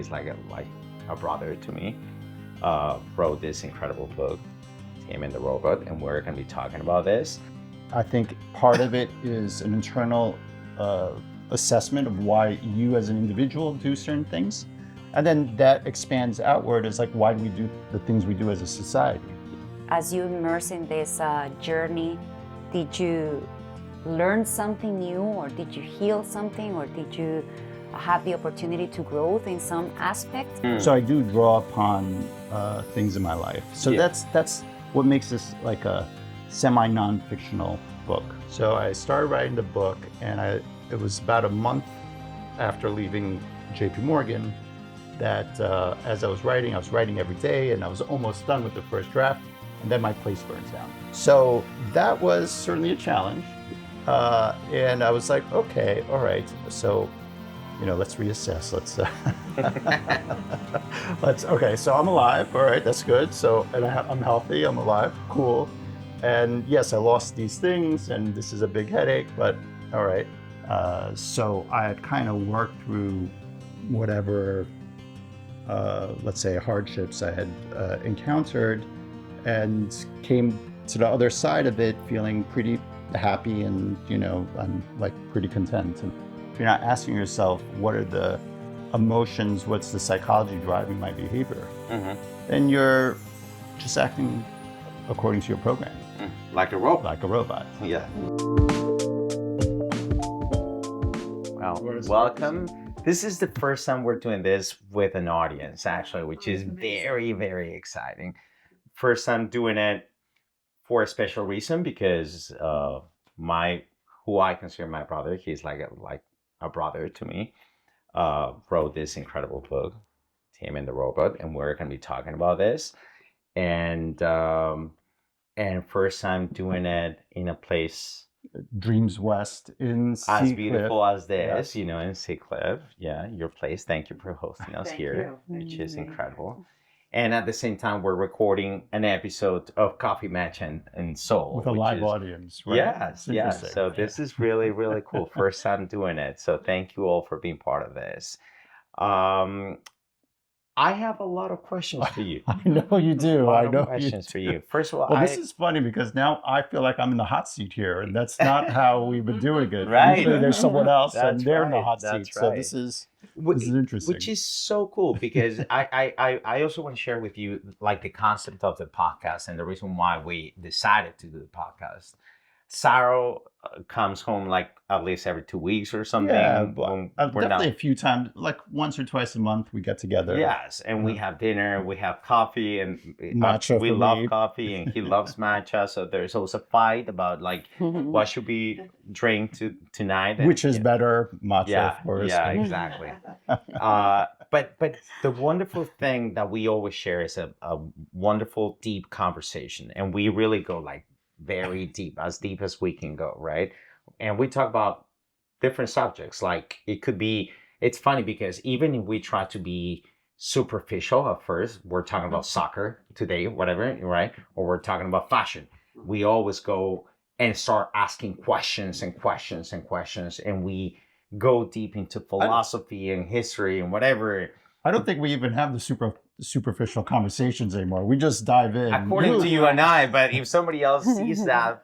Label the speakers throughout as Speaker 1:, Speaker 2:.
Speaker 1: he's like a brother to me, wrote this incredible book, Him and the Robot, and we're going to be talking about this.
Speaker 2: I think part of it is an internal assessment of why you as an individual do certain things. And then that expands outward as like, why do we do the things we do as a society?
Speaker 3: As you immerse in this journey, did you learn something new, or did you heal something, or did you have the opportunity to grow in some aspect?
Speaker 2: So I do draw upon things in my life. So that's what makes this like a semi non-fictional book. So I started writing the book, and it was about a month after leaving JP Morgan that as I was writing every day, and I was almost done with the first draft, and then my place burns down. So that was certainly a challenge. And I was like, okay, all right. So, let's reassess. Okay, so I'm alive. All right, that's good. So, and I'm healthy, I'm alive, cool. And yes, I lost these things, and this is a big headache, but all right. So I had kind of worked through whatever, let's say, hardships I had encountered, and came to the other side of it feeling pretty happy, and I'm like pretty content. And if you're not asking yourself what are the emotions, what's the psychology driving my behavior, then you're just acting according to your program.
Speaker 1: Like a robot.
Speaker 2: Like a robot.
Speaker 1: Yeah. Well, welcome. This is the first time we're doing this with an audience, actually, which is very, very exciting. First time doing it for a special reason, because who I consider my brother, he's like a brother to me, wrote this incredible book, Him and the Robot, and we're going to be talking about this. And first time doing it in a place
Speaker 2: Dreams West in Sea
Speaker 1: as beautiful
Speaker 2: Cliff.
Speaker 1: as this, in Sea Cliff. Yeah, your place. Thank you for hosting us here, which is incredible. And at the same time, we're recording an episode of Coffee, Matcha Soul.
Speaker 2: With a live audience, right?
Speaker 1: Yes, yes. So this is really, really cool. First time doing it. So thank you all for being part of this. I have a lot of questions for you.
Speaker 2: I know you do.
Speaker 1: I know questions for you. First of all,
Speaker 2: well, this is funny because now I feel like I'm in the hot seat here, and that's not how we've been doing it.
Speaker 1: Right.
Speaker 2: Usually there's someone else, and they're in the hot seat.
Speaker 1: Right.
Speaker 2: So this is interesting.
Speaker 1: Which is so cool, because I also want to share with you like the concept of the podcast and the reason why we decided to do the podcast. Saro comes home like at least every 2 weeks or something.
Speaker 2: Yeah, definitely a few times, like once or twice a month, we get together.
Speaker 1: Yes, and we have dinner, we have coffee, and
Speaker 2: matcha.
Speaker 1: We love coffee, and he loves matcha. So there's always a fight about like what should we drink tonight, and,
Speaker 2: which is better, matcha, of course.
Speaker 1: Yeah, exactly. But the wonderful thing that we always share is a wonderful, deep conversation, and we really go like very deep as we can go, right? And we talk about different subjects. Like it could be, it's funny because even if we try to be superficial at first, we're talking about soccer today, whatever, right? Or we're talking about fashion. We always go and start asking questions and questions and questions, and we go deep into philosophy and history and whatever.
Speaker 2: I don't think we even have the superficial conversations anymore. We just dive in.
Speaker 1: According to you and I, but if somebody else sees that,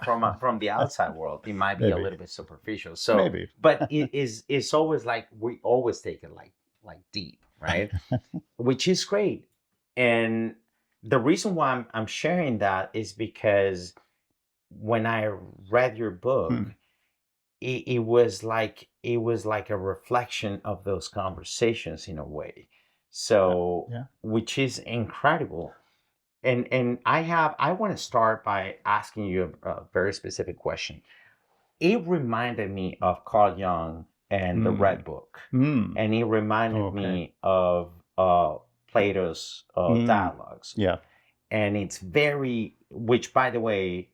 Speaker 1: from the outside world, it might be a little bit superficial. So
Speaker 2: maybe.
Speaker 1: But it's always like we always take it like deep, right? Which is great. And the reason why I'm sharing that is because when I read your book, it was like a reflection of those conversations in a way. So, which is incredible. And I want to start by asking you a very specific question. It reminded me of Carl Jung and the Red Book. And it reminded me of Plato's dialogues.
Speaker 2: Yeah.
Speaker 1: And it's which by the way,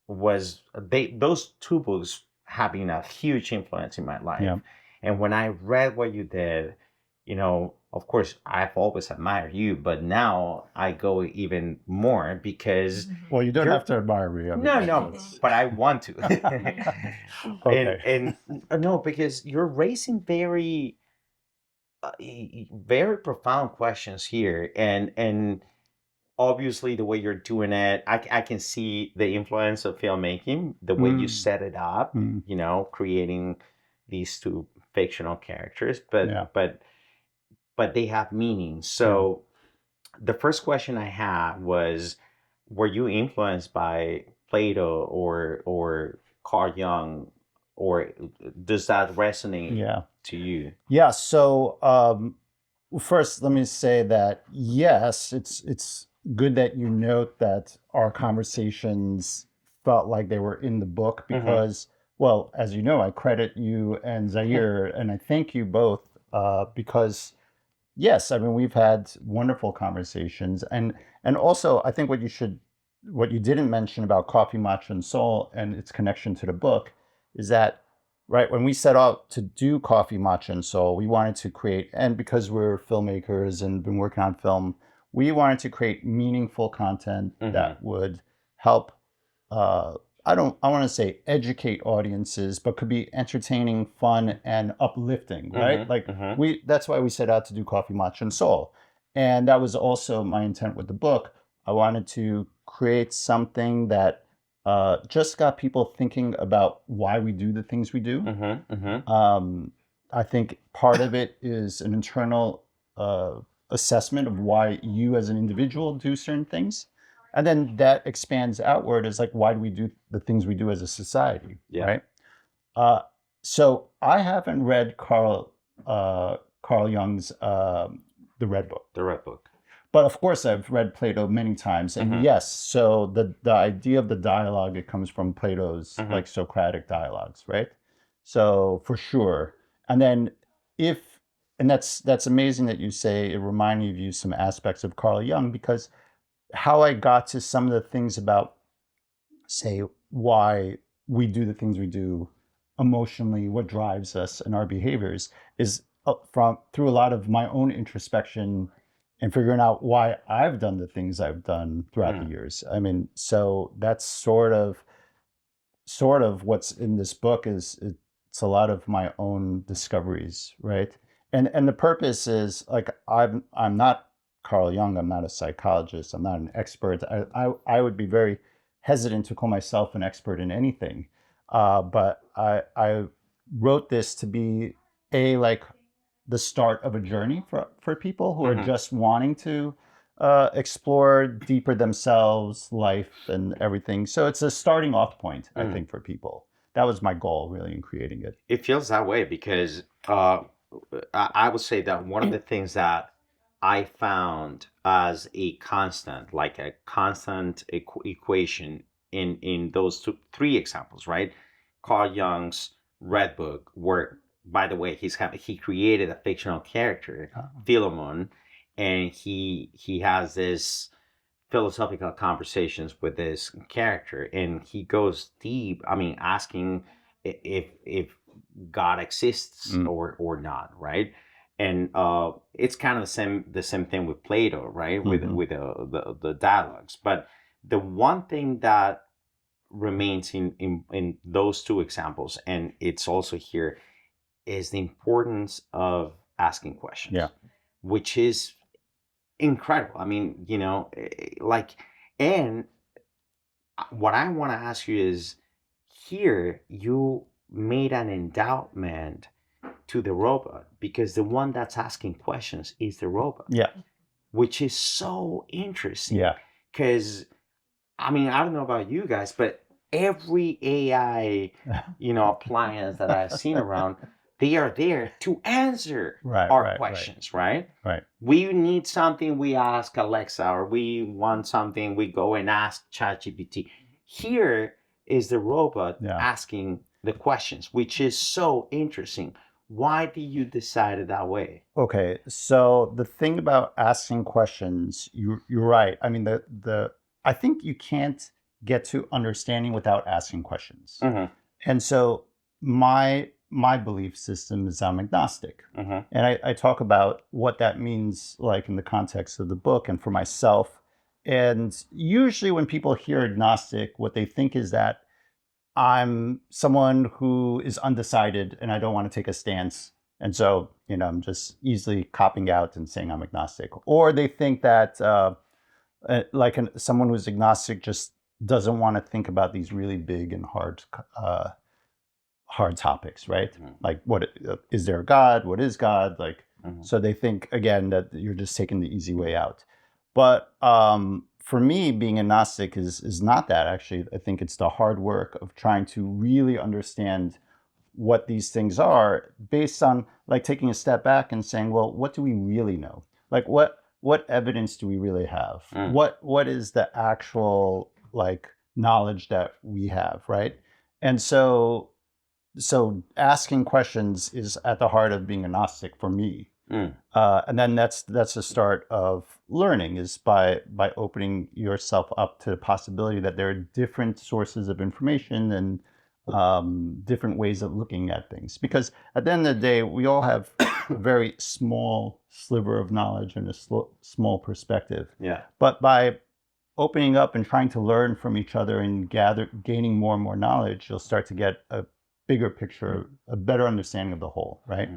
Speaker 1: those two books have been a huge influence in my life.
Speaker 2: Yeah.
Speaker 1: And when I read what you did, of course, I've always admired you, but now I go even more because...
Speaker 2: Well, you don't have to admire me. I mean,
Speaker 1: no, but I want to.
Speaker 2: Okay.
Speaker 1: And no, because you're raising very very profound questions here, and obviously the way you're doing it, I can see the influence of filmmaking, the way you set it up, you know, creating these two fictional characters,
Speaker 2: Yeah.
Speaker 1: but they have meaning. So the first question I had was, were you influenced by Plato or Carl Jung, or does that resonate
Speaker 2: Yeah.
Speaker 1: to you?
Speaker 2: Yeah. So first, let me say that yes, it's good that you note that our conversations felt like they were in the book because, well, as you know, I credit you and Zair, and I thank you both because yes, I mean we've had wonderful conversations, and also I think what you didn't mention about Coffee, Matcha, and Soul and its connection to the book is that right when we set out to do Coffee, Matcha, and Soul, we wanted to create, and because we're filmmakers and been working on film, we wanted to create meaningful content that would help. I want to say educate audiences, but could be entertaining, fun, and uplifting, right? Like that's why we set out to do Coffee, Matcha, and Soul. And that was also my intent with the book. I wanted to create something that just got people thinking about why we do the things we do. I think part of it is an internal assessment of why you as an individual do certain things. And then that expands outward as like, why do we do the things we do as a society, right? So I haven't read Carl Jung's The Red Book.
Speaker 1: The Red Book.
Speaker 2: But of course, I've read Plato many times, and yes, so the idea of the dialogue, it comes from Plato's like Socratic dialogues, right? So for sure, and then and that's amazing that you say it reminded you some aspects of Carl Jung, because how I got to some of the things about, say, why we do the things we do emotionally, what drives us and our behaviors, is through a lot of my own introspection and figuring out why I've done the things I've done throughout the years. I mean, so that's sort of what's in this book is it's a lot of my own discoveries, right? And the purpose is like I'm not Carl Jung, I'm not a psychologist, I'm not an expert. I would be very hesitant to call myself an expert in anything. But I wrote this to be like the start of a journey for people who are just wanting to explore deeper themselves, life, and everything. So it's a starting off point, I think, for people. That was my goal, really, in creating it.
Speaker 1: It feels that way because I would say that one of the things that I found as a constant, like a constant equation in those three examples, right? Carl Jung's Red Book, where, by the way, he created a fictional character, Philemon, and he has this philosophical conversations with this character, and he goes deep. I mean, asking if God exists or not, right? And it's kind of the same thing with Plato, right? With the dialogues. But the one thing that remains in those two examples, and it's also here, is the importance of asking questions.
Speaker 2: Yeah.
Speaker 1: Which is incredible. I mean, you know, like, and what I want to ask you is, here you made an endowment to the robot because the one that's asking questions is the robot.
Speaker 2: Yeah.
Speaker 1: Which is so interesting.
Speaker 2: Yeah.
Speaker 1: Because, I mean, I don't know about you guys, but every AI, appliance that I've seen around, they are there to answer our questions, right?
Speaker 2: Right.
Speaker 1: We need something, we ask Alexa, or we want something, we go and ask ChatGPT. Here is the robot asking the questions, which is so interesting. Why did you decide it that way?
Speaker 2: Okay, so the thing about asking questions, you're right. I mean, I think you can't get to understanding without asking questions. And so my belief system is I'm agnostic. And I talk about what that means, like in the context of the book and for myself. And usually when people hear agnostic, what they think is that I'm someone who is undecided and I don't want to take a stance And so, I'm just easily copping out and saying I'm agnostic. Or they think that someone who's agnostic just doesn't want to think about these really big and hard topics, right? Like, what is there a God? What is God? Like, so they think again that you're just taking the easy way out. But for me, being agnostic is not that. Actually, I think it's the hard work of trying to really understand what these things are, based on like taking a step back and saying, well, what do we really know? Like, what evidence do we really have? What is the actual like knowledge that we have, right? And so asking questions is at the heart of being agnostic for me. And then that's the start of learning, is by opening yourself up to the possibility that there are different sources of information and different ways of looking at things. Because at the end of the day, we all have a very small sliver of knowledge and a small perspective.
Speaker 1: Yeah.
Speaker 2: But by opening up and trying to learn from each other and gaining more and more knowledge, you'll start to get a bigger picture, a better understanding of the whole, right?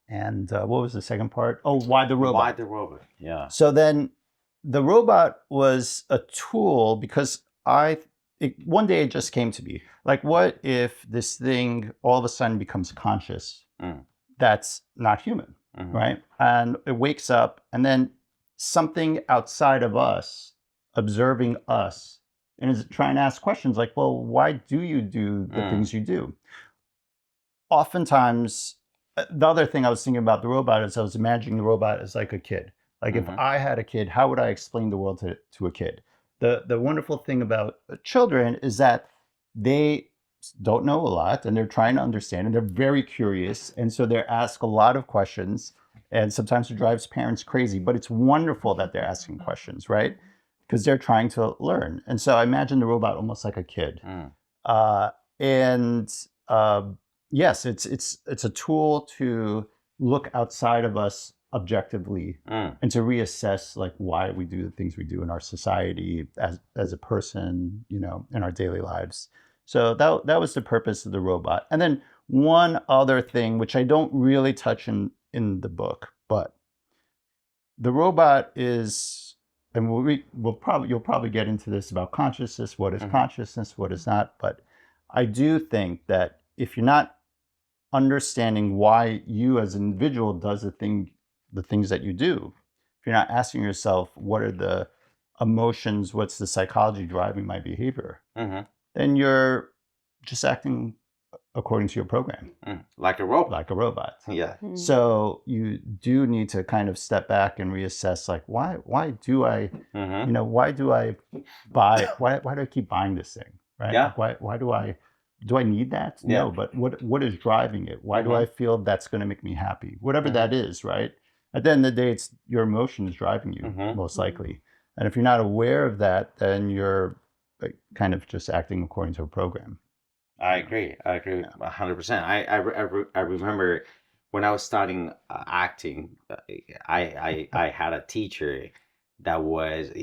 Speaker 2: And what was the second part? Oh, why the robot?
Speaker 1: Why the robot? Yeah.
Speaker 2: So then the robot was a tool because one day it just came to me. Like, what if this thing all of a sudden becomes conscious? That's not human, right? And it wakes up, and then something outside of us, observing us, and is trying to ask questions like, well, why do you do the things you do? Oftentimes, the other thing I was thinking about the robot is I was imagining the robot as like a kid. Like, if I had a kid, how would I explain the world to a kid? The wonderful thing about children is that they don't know a lot, and they're trying to understand, and they're very curious. And so they ask a lot of questions, and sometimes it drives parents crazy, but it's wonderful that they're asking questions, right? Because they're trying to learn. And so I imagine the robot almost like a kid. Yes, it's a tool to look outside of us objectively and to reassess like why we do the things we do in our society as a person, in our daily lives. So that was the purpose of the robot. And then one other thing, which I don't really touch in the book, but the robot is, and you'll probably get into this about consciousness. What is consciousness? What is not? But I do think that if you're not understanding why you as an individual does the things that you do, if you're not asking yourself what are the emotions, what's the psychology driving my behavior, then you're just acting according to your program,
Speaker 1: like a robot.
Speaker 2: Like a robot.
Speaker 1: Yeah.
Speaker 2: So you do need to kind of step back and reassess, like, why do I, why do I keep buying this thing, right?
Speaker 1: Yeah.
Speaker 2: Why do I need that?
Speaker 1: Yeah.
Speaker 2: No, but what is driving it? Why do I feel that's going to make me happy? Whatever that is, right? At the end of the day, it's your emotions driving you, most likely. And if you're not aware of that, then you're kind of just acting according to a program.
Speaker 1: I agree 100%. I remember when I was studying acting, I had a teacher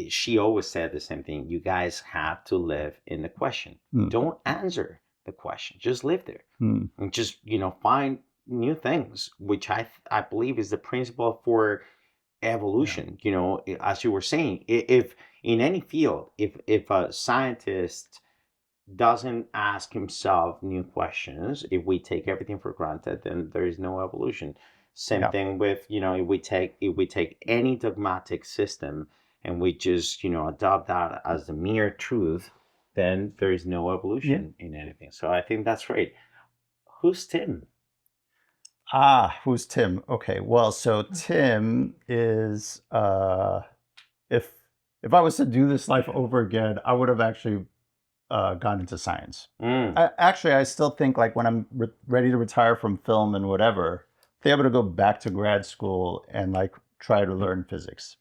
Speaker 1: she always said the same thing. You guys have to live in the question. Don't answer the question. Just live there. And just, find new things, which I believe is the principle for evolution. As you were saying, if in any field, if a scientist doesn't ask himself new questions, if we take everything for granted, then there is no evolution. Same thing with, if we take any dogmatic system and we just, adopt that as the mere truth, then there is no evolution in anything. So I think that's great. Who's Tim?
Speaker 2: Who's Tim? Okay, well, so Tim is, if I was to do this life over again, I would have actually gone into science. I still think like when I'm ready to retire from film and whatever, be able to go back to grad school and like try to learn physics.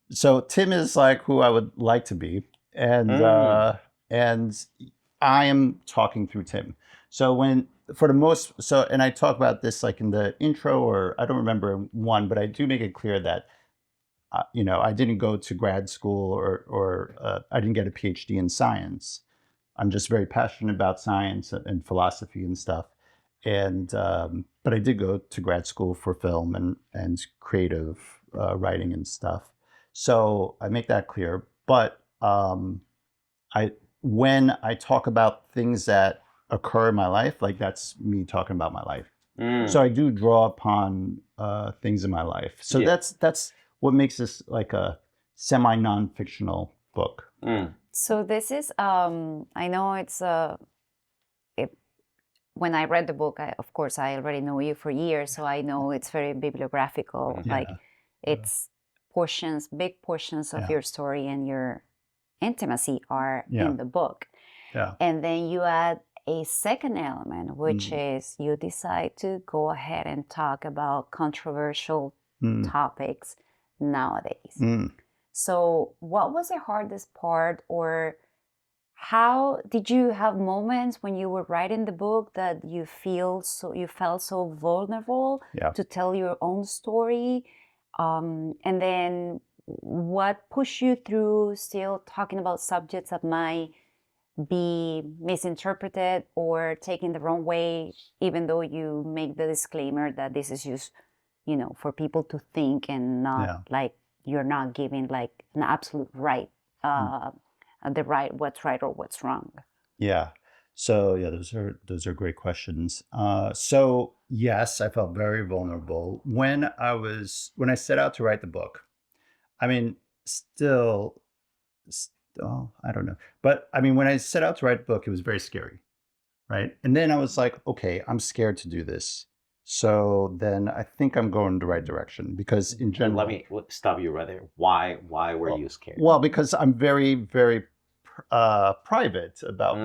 Speaker 2: So Tim is like who I would like to be, and I am talking through Tim. So and I talk about this like in the intro, or I don't remember one, but I do make it clear that I didn't go to grad school or I didn't get a PhD in science. I'm just very passionate about science and philosophy and stuff. And but I did go to grad school for film and creative writing and stuff. So I make that clear. But when I talk about things that occur in my life, like that's me talking about my life. So I do draw upon things in my life. So that's what makes this like a semi non-fictional book.
Speaker 3: So this is, I know it's when I read the book, of course, I already know you for years, so I know it's very bibliographical.
Speaker 2: Yeah.
Speaker 3: Like it's big portions of your story and your intimacy are in the book.
Speaker 2: Yeah.
Speaker 3: And then you add a second element, which is you decide to go ahead and talk about controversial topics nowadays. So what was the hardest part, or how did you have moments when you were writing the book that you felt so vulnerable to tell your own story? And then what pushed you through still talking about subjects that might be misinterpreted or taken the wrong way, even though you make the disclaimer that this is just, for people to think and not like you're not giving like an absolute right, what's right or what's wrong.
Speaker 2: Yeah. So those are great questions. So yes, I felt very vulnerable when I set out to write the book. I mean, still, I don't know. But I mean, when I set out to write the book, it was very scary, right? And then I was like, okay, I'm scared to do this. So then I think I'm going the right direction because in general.
Speaker 1: Let me stop you right there. Why were you scared?
Speaker 2: Well, because I'm very, very private about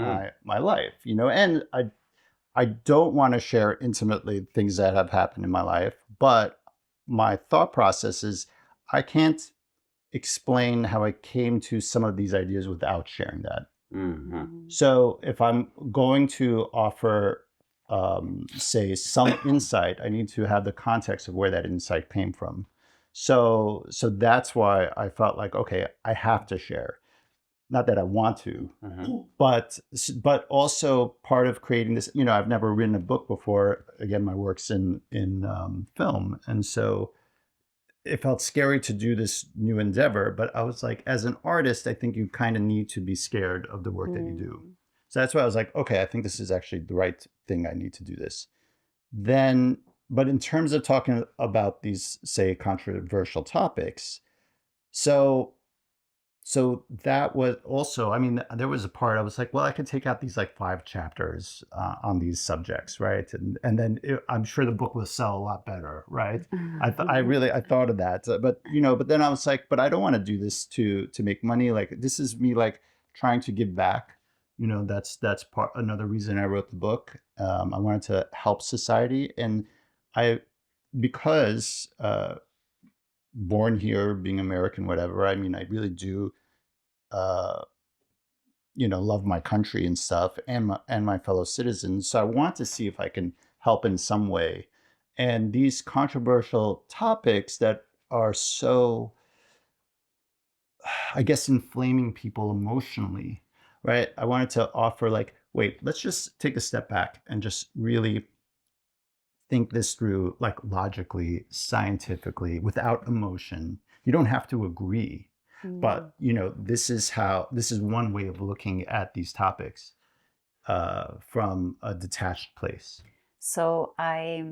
Speaker 2: my life, and I don't want to share intimately things that have happened in my life. But my thought process is I can't explain how I came to some of these ideas without sharing that. So if I'm going to offer, say, some insight, I need to have the context of where that insight came from. So that's why I felt like, okay, I have to share. Not that I want to, but also part of creating this, I've never written a book before. Again, my work's in film. And so it felt scary to do this new endeavor, but I was like, as an artist, I think you kind of need to be scared of the work that you do. So that's why I was like, okay, I think this is actually the right thing. I need to do this. Then, but in terms of talking about these, say, controversial topics, so that was also, I mean, there was a part I was like, well, I could take out these like 5 chapters on these subjects, right? And then I'm sure the book will sell a lot better, right? I thought of that, but but then I was like, but I don't want to do this to make money. Like this is me like trying to give back. That's another reason I wrote the book. I wanted to help society, and because born here, being American, whatever. I mean, I really do, love my country and stuff, and my fellow citizens. So I want to see if I can help in some way. And these controversial topics that are so, I guess, inflaming people emotionally, right? I wanted to offer like, wait, let's just take a step back and just really think this through, like logically, scientifically, without emotion. You don't have to agree, but this is one way of looking at these topics from a detached place.
Speaker 3: So I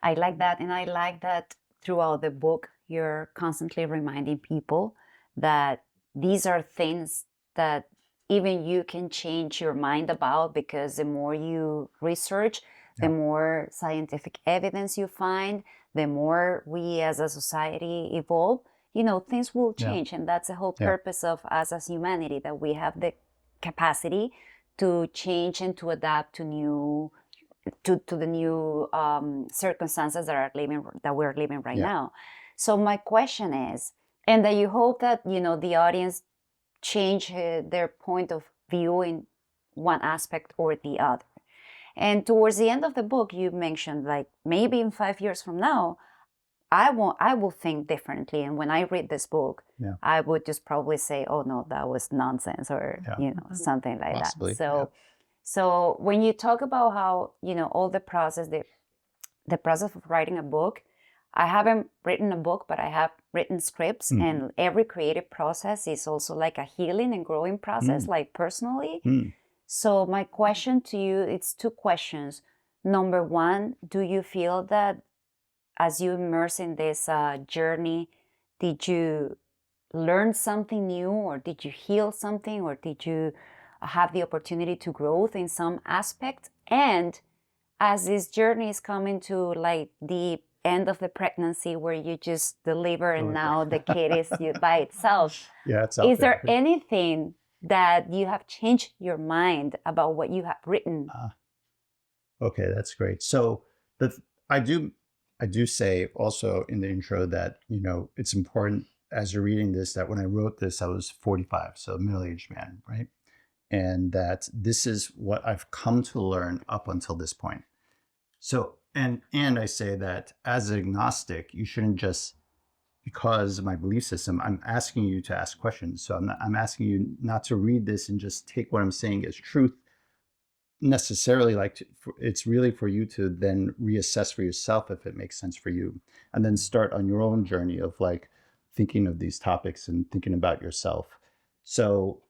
Speaker 3: like that, and I like that throughout the book you're constantly reminding people that these are things that even you can change your mind about, because the more you research, the more scientific evidence you find, the more we as a society evolve, things will change. And that's the whole purpose of us as humanity, that we have the capacity to change and to adapt to the new circumstances that we're living right now. So my question is, and that you hope that, the audience change their point of view in one aspect or the other. And towards the end of the book, you mentioned like maybe in 5 years from now, I will think differently. And when I read this book, I would just probably say, oh no, that was nonsense, or something like
Speaker 2: Possibly,
Speaker 3: that. So when you talk about how all the process, the process of writing a book. I haven't written a book, but I have written scripts, and every creative process is also like a healing and growing process, like personally. So my question to you, it's two questions. Number one, do you feel that as you immerse in this journey, did you learn something new, or did you heal something, or did you have the opportunity to grow in some aspect? And as this journey is coming to like the end of the pregnancy where you just deliver and now the kid is by itself,
Speaker 2: Yeah, it's out
Speaker 3: is there
Speaker 2: there.
Speaker 3: anything that you have changed your mind about what you have written?
Speaker 2: Okay, that's great. So I do say also in the intro that, you know, it's important as you're reading this that when I wrote this, I was 45, so a middle-aged man, right? And that this is what I've come to learn up until this point. So, and I say that as an agnostic, you shouldn't just, because of my belief system, I'm asking you to ask questions. So I'm asking you not to read this and just take what I'm saying as truth necessarily. It's really for you to then reassess for yourself if it makes sense for you, and then start on your own journey of like thinking of these topics and thinking about yourself. So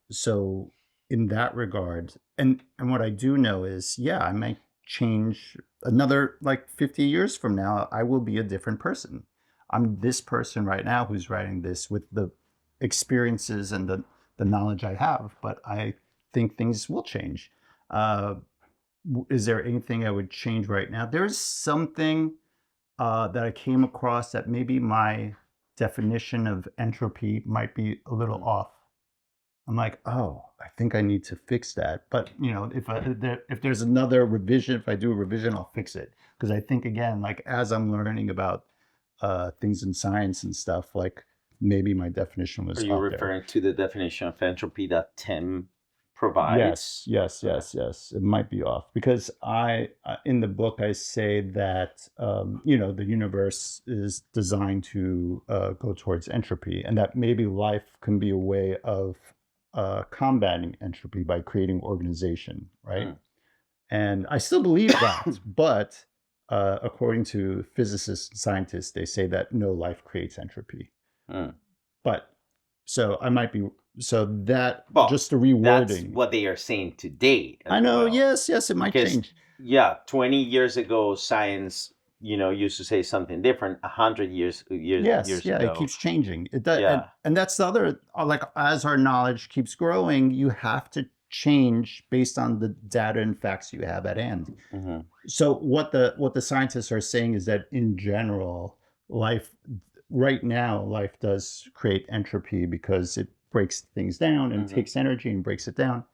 Speaker 2: in that regard, and what I do know is, yeah, I might change another like 50 years from now, I will be a different person. I'm this person right now who's writing this with the experiences and the knowledge I have, but I think things will change. Is there anything I would change right now? There's something that I came across that maybe my definition of entropy might be a little off. I'm like, oh, I think I need to fix that. But you know, if there's another revision, if I do a revision, I'll fix it. Because I think again, like as I'm learning about things in science and stuff, like maybe my definition was
Speaker 1: Are you
Speaker 2: out there.
Speaker 1: referring to the definition of entropy that Tim provides?
Speaker 2: Yes. It might be off because in the book I say that you know, the universe is designed to go towards entropy, and that maybe life can be a way of combating entropy by creating organization, right? And I still believe that, but according to physicists and scientists, they say that no, life creates entropy. But so I might be, so that just the rewording.
Speaker 1: That's what they are saying today.
Speaker 2: I know. Well. Yes, it might change.
Speaker 1: Yeah, 20 years ago, science, you know, used to say something different. 100 years ago.
Speaker 2: It keeps changing. It does, and that's the other. Like as our knowledge keeps growing, you have to change based on the data and facts you have at hand. So what the scientists are saying is that in general, life right now, life does create entropy because it breaks things down and takes energy and breaks it down.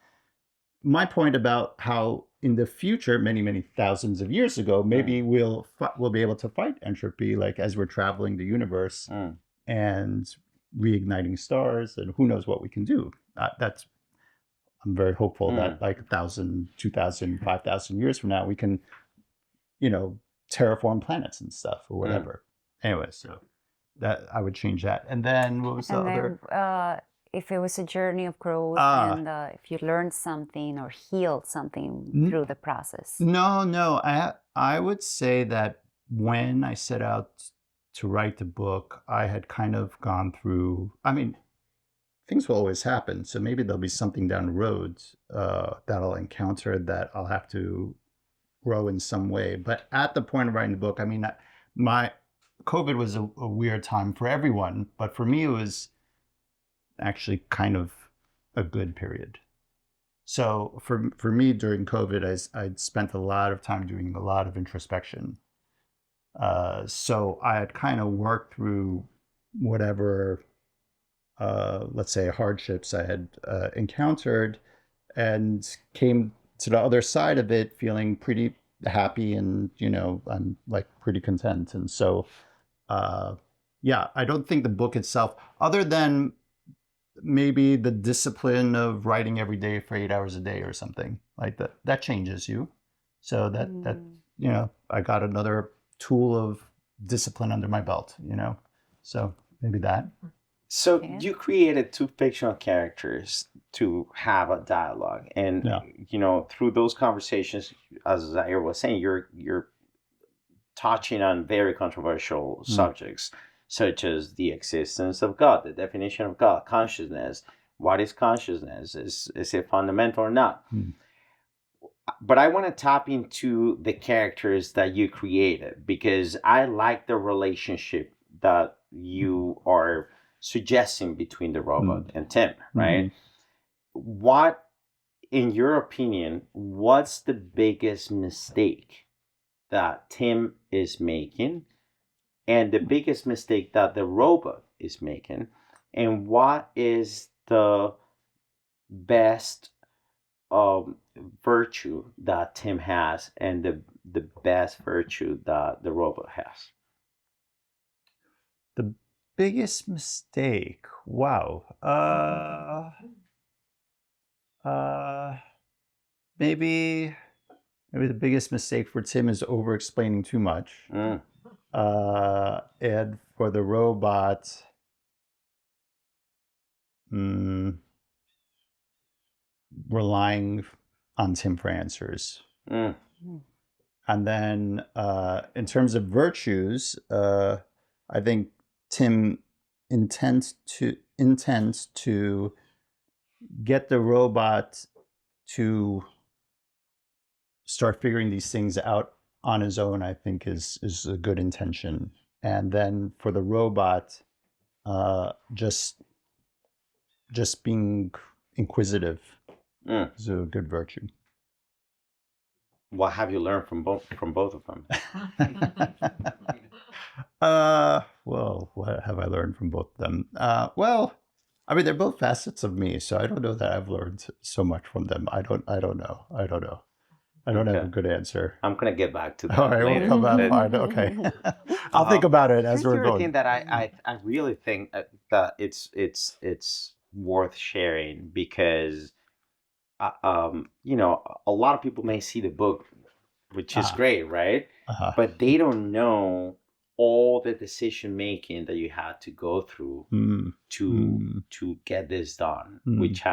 Speaker 2: My point about how in the future, many thousands of years ago, maybe we'll be able to fight entropy, like as we're traveling the universe and reigniting stars, and who knows what we can do. I'm very hopeful that like 1,000, 2,000, 5,000 years from now, we can, you know, terraform planets and stuff or whatever. Anyway, so that I would change that. And then what was the other?
Speaker 3: If it was a journey of growth and if you learned something or healed something through the process.
Speaker 2: No. I would say that when I set out to write the book, I had kind of gone through, I mean, things will always happen. So maybe there'll be something down the road that I'll encounter that I'll have to grow in some way. But at the point of writing the book, I mean, my COVID was a weird time for everyone, but for me, it was actually kind of a good period. So for me during COVID, I'd spent a lot of time doing a lot of introspection. So I had kind of worked through whatever, let's say, hardships I had encountered, and came to the other side of it feeling pretty happy, and you know, I'm like pretty content. And so I don't think the book itself, other than maybe the discipline of writing every day for 8 hours a day or something like that changes you. So that you know, I got another tool of discipline under my belt, you know. So maybe that.
Speaker 1: So you created two fictional characters to have a dialogue, and you know, through those conversations, as Zair was saying, you're touching on very controversial subjects, such as the existence of God, the definition of God, consciousness. What is consciousness? Is it fundamental or not? But I want to tap into the characters that you created, because I like the relationship that you are suggesting between the robot and Tim, right? What, in your opinion, what's the biggest mistake that Tim is making, and the biggest mistake that the robot is making, and what is the best virtue that Tim has, and the best virtue that the robot has?
Speaker 2: The biggest mistake. Wow. Maybe the biggest mistake for Tim is over explaining too much. And for the robot, relying on Tim for answers. And then in terms of virtues, I think Tim intends to get the robot to start figuring these things out on his own, I think is a good intention. And then for the robot, just being inquisitive is a good virtue.
Speaker 1: What have you learned from both of them?
Speaker 2: Well, what have I learned from both of them? Well, I mean, they're both facets of me, so I don't know that I've learned so much from them. I don't know. I don't have a good answer.
Speaker 1: I'm gonna get back to that.
Speaker 2: All right,
Speaker 1: later.
Speaker 2: we'll come back. Fine. Okay. I'll think about it as we're going.
Speaker 1: Thing that I really think that it's worth sharing, because you know, a lot of people may see the book, which is great, right? But they don't know all the decision making that you had to go through to get this done. Which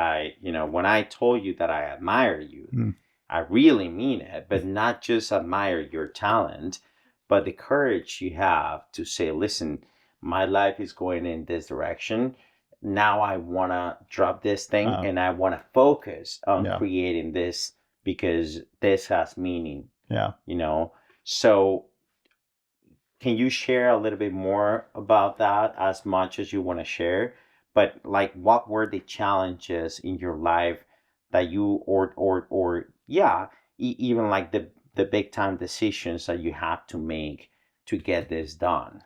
Speaker 1: you know, when I told you that I admire you, I really mean it, but not just admire your talent, but the courage you have to say, listen, my life is going in this direction. Now I want to drop this thing and I want to focus on creating this, because this has meaning. You know, so can you share a little bit more about that, as much as you want to share? But like, what were the challenges in your life that you, even like the big time decisions that you have to make to get this done?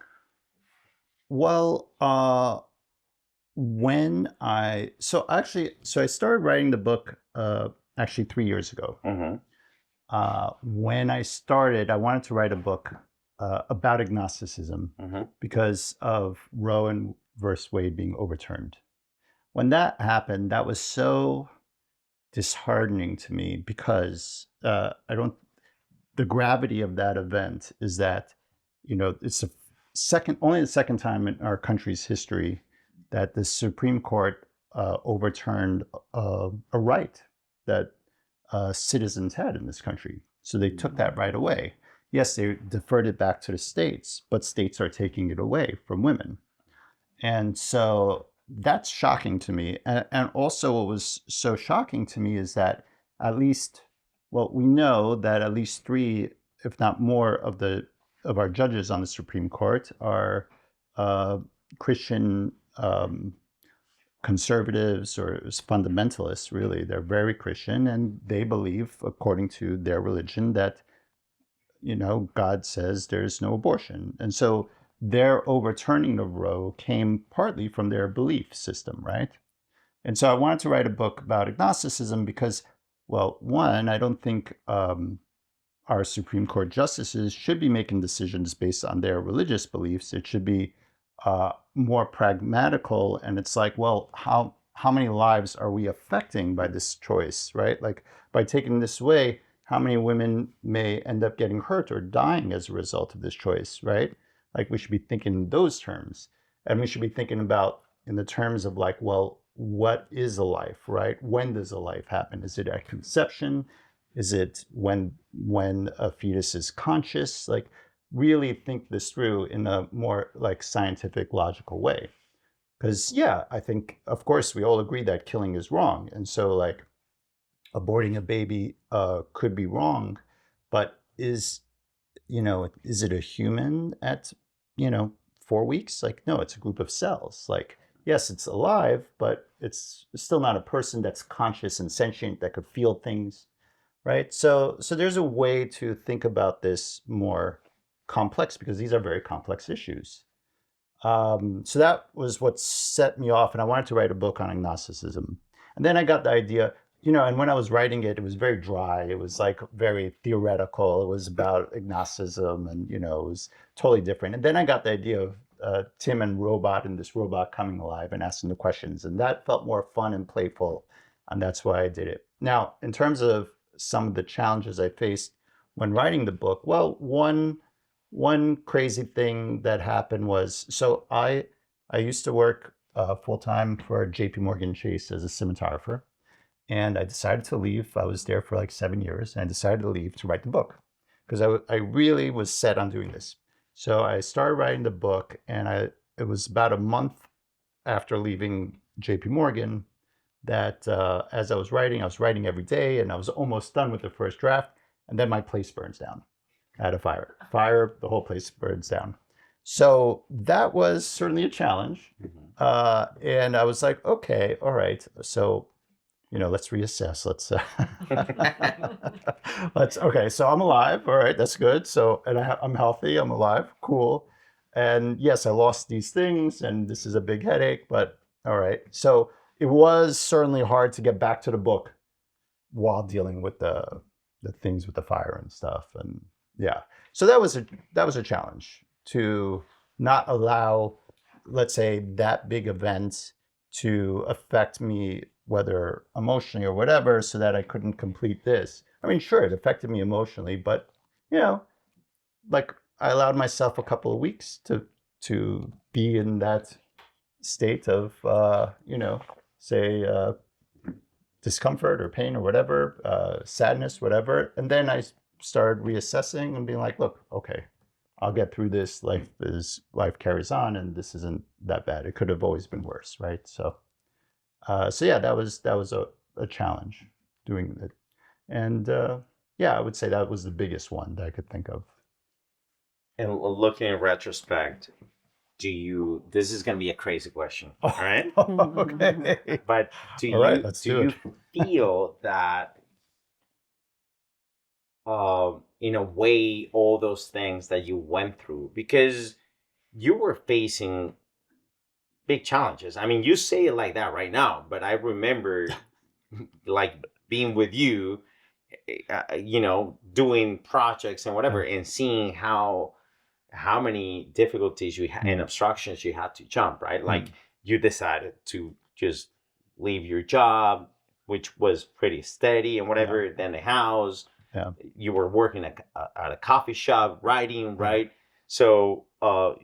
Speaker 2: Well, I started writing the book actually 3 years ago. When I started, I wanted to write a book about agnosticism because of Roe versus Wade being overturned. When that happened, that was so disheartening to me, because the gravity of that event is that, you know, it's only the second time in our country's history that the Supreme Court overturned a right that citizens had in this country. So they took that right away. Yes, they deferred it back to the states, but states are taking it away from women. And so that's shocking to me. And also what was so shocking to me is that we know that at least 3, if not more, of our judges on the Supreme Court are Christian conservatives or fundamentalists, really. They're very Christian, and they believe, according to their religion, that, you know, God says there's no abortion. And so their overturning of Roe came partly from their belief system, right? And so I wanted to write a book about agnosticism because, well, one, I don't think our Supreme Court justices should be making decisions based on their religious beliefs. It should be more pragmatical. And it's like, well, how many lives are we affecting by this choice, right? Like, by taking this away, how many women may end up getting hurt or dying as a result of this choice, right? Like, we should be thinking in those terms. And we should be thinking about in the terms of like, well, what is a life, right? When does a life happen? Is it at conception? Is it when a fetus is conscious? Like, really think this through in a more like scientific, logical way. Because yeah, I think of course we all agree that killing is wrong, and so like aborting a baby could be wrong, but is it a human at 4 weeks? Like no, it's a group of cells. Like yes, it's alive, but it's still not a person that's conscious and sentient that could feel things, right? So there's a way to think about this more complex because these are very complex issues. So that was what set me off, and I wanted to write a book on agnosticism. And then I got the idea, and when I was writing it, it was very dry. It was like very theoretical. It was about agnosticism, and it was totally different. And then I got the idea of Tim and robot, and this robot coming alive and asking the questions, and that felt more fun and playful, and that's why I did it. Now, in terms of some of the challenges I faced when writing the book, well, one crazy thing that happened was so I used to work full time for JP Morgan Chase as a cinematographer, and I decided to leave. I was there for like 7 years, and I decided to leave to write the book because I really was set on doing this. So I started writing the book, and it was about a month after leaving JP Morgan that as I was writing every day, and I was almost done with the first draft, and then my place burns down. At a fire, the whole place burns down. So that was certainly a challenge. And I was like, okay, all right. So, let's reassess. Okay. So I'm alive. All right. That's good. So, and I'm healthy. I'm alive. Cool. And yes, I lost these things and this is a big headache, but all right. So it was certainly hard to get back to the book while dealing with the things with the fire and stuff. And yeah, so that was a challenge to not allow, let's say, that big event to affect me, whether emotionally or whatever, so that I couldn't complete this. I mean, sure, it affected me emotionally, but like I allowed myself a couple of weeks to be in that state of, say, discomfort or pain or whatever, sadness, whatever, and then I started reassessing and being like, look, okay, I'll get through this. Life carries on, and this isn't that bad. It could have always been worse, right? So yeah, that was a challenge doing it, and yeah, I would say that was the biggest one that I could think of.
Speaker 1: And looking in retrospect, this is going to be a crazy question, all right?
Speaker 2: Okay.
Speaker 1: But
Speaker 2: All right, let's do
Speaker 1: you
Speaker 2: it.
Speaker 1: feel that in a way, all those things that you went through, because you were facing big challenges. I mean, you say it like that right now, but I remember like being with you, doing projects and whatever, and seeing how many difficulties you had and obstructions you had to jump, right? Like you decided to just leave your job, which was pretty steady and whatever, then the house.
Speaker 2: Yeah.
Speaker 1: You were working at a coffee shop, writing, right? So, and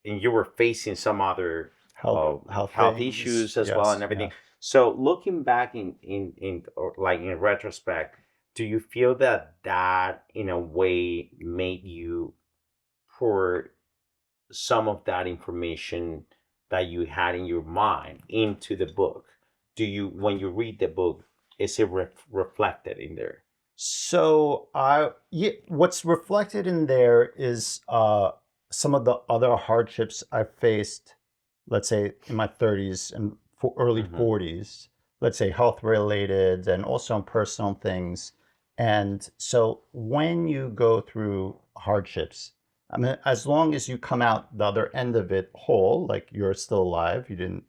Speaker 1: you were facing some other
Speaker 2: Health
Speaker 1: issues as well and everything.
Speaker 2: Yeah.
Speaker 1: So, looking back in retrospect, do you feel that in a way made you pour some of that information that you had in your mind into the book? When you read the book, is it reflected in there?
Speaker 2: So what's reflected in there is some of the other hardships I faced, let's say in my 30s and early 40s, let's say health related and also personal things. And so when you go through hardships, I mean, as long as you come out the other end of it whole, like you're still alive, you didn't,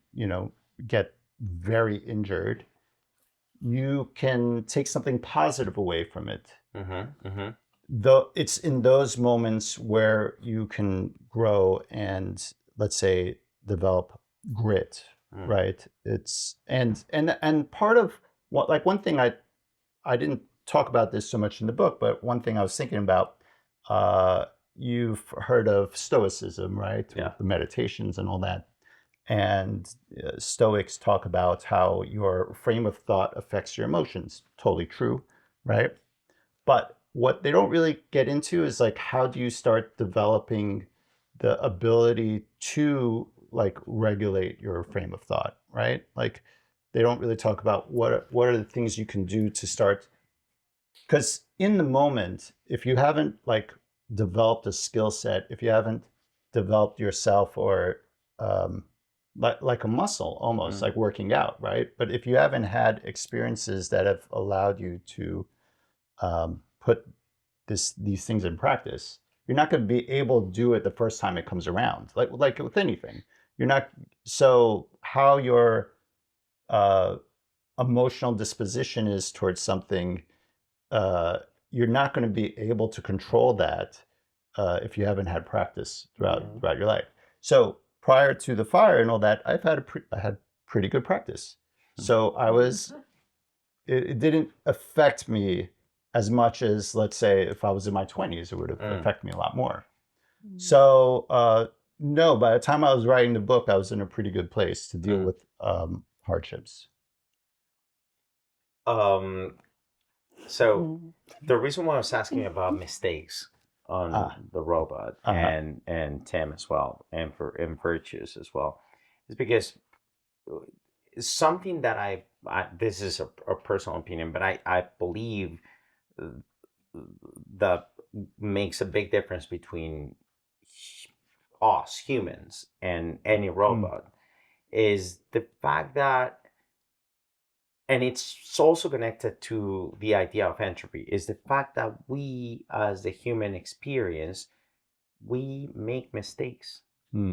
Speaker 2: get very injured, you can take something positive away from it. Though it's in those moments where you can grow and, let's say, develop grit, right? It's and part of what, like, one thing I didn't talk about this so much in the book, but one thing I was thinking about, you've heard of Stoicism, right?
Speaker 1: Yeah.
Speaker 2: With the meditations and all that. And Stoics talk about how your frame of thought affects your emotions. Totally true, right? But what they don't really get into is like, how do you start developing the ability to like regulate your frame of thought, right? Like they don't really talk about what are the things you can do to start, because in the moment, if you haven't like developed a skill set, if you haven't developed yourself, or like a muscle, almost like working out, right? But if you haven't had experiences that have allowed you to put these things in practice, you're not going to be able to do it the first time it comes around. Like with anything, you're not. So how your emotional disposition is towards something, you're not going to be able to control that if you haven't had practice throughout your life. So prior to the fire and all that, I had pretty good practice. So it didn't affect me as much as, let's say, if I was in my 20s, it would have affected me a lot more. So no, by the time I was writing the book, I was in a pretty good place to deal with hardships.
Speaker 1: So the reason why I was asking about mistakes on the robot and Tim as well, and virtues as well, is because something that I this is a personal opinion, but I believe that makes a big difference between us humans and any robot is the fact that, and it's also connected to the idea of entropy, is the fact that we as the human experience, we make mistakes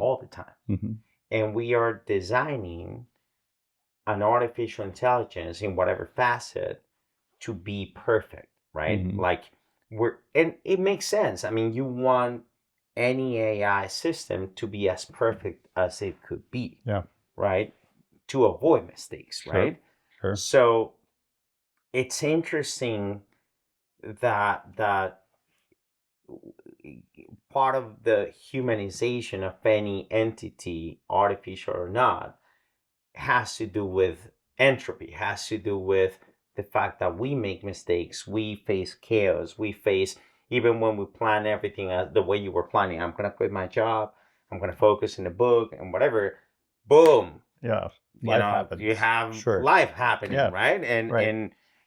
Speaker 1: all the time. And we are designing an artificial intelligence in whatever facet to be perfect, right? Like and it makes sense. I mean, you want any AI system to be as perfect as it could be, right? To avoid mistakes, right?
Speaker 2: Sure.
Speaker 1: So it's interesting that part of the humanization of any entity, artificial or not, has to do with entropy, has to do with the fact that we make mistakes, we face chaos, we face, even when we plan everything the way you were planning, I'm going to quit my job, I'm going to focus in the book and whatever, boom.
Speaker 2: Yeah.
Speaker 1: Life happens. You have life happening, right?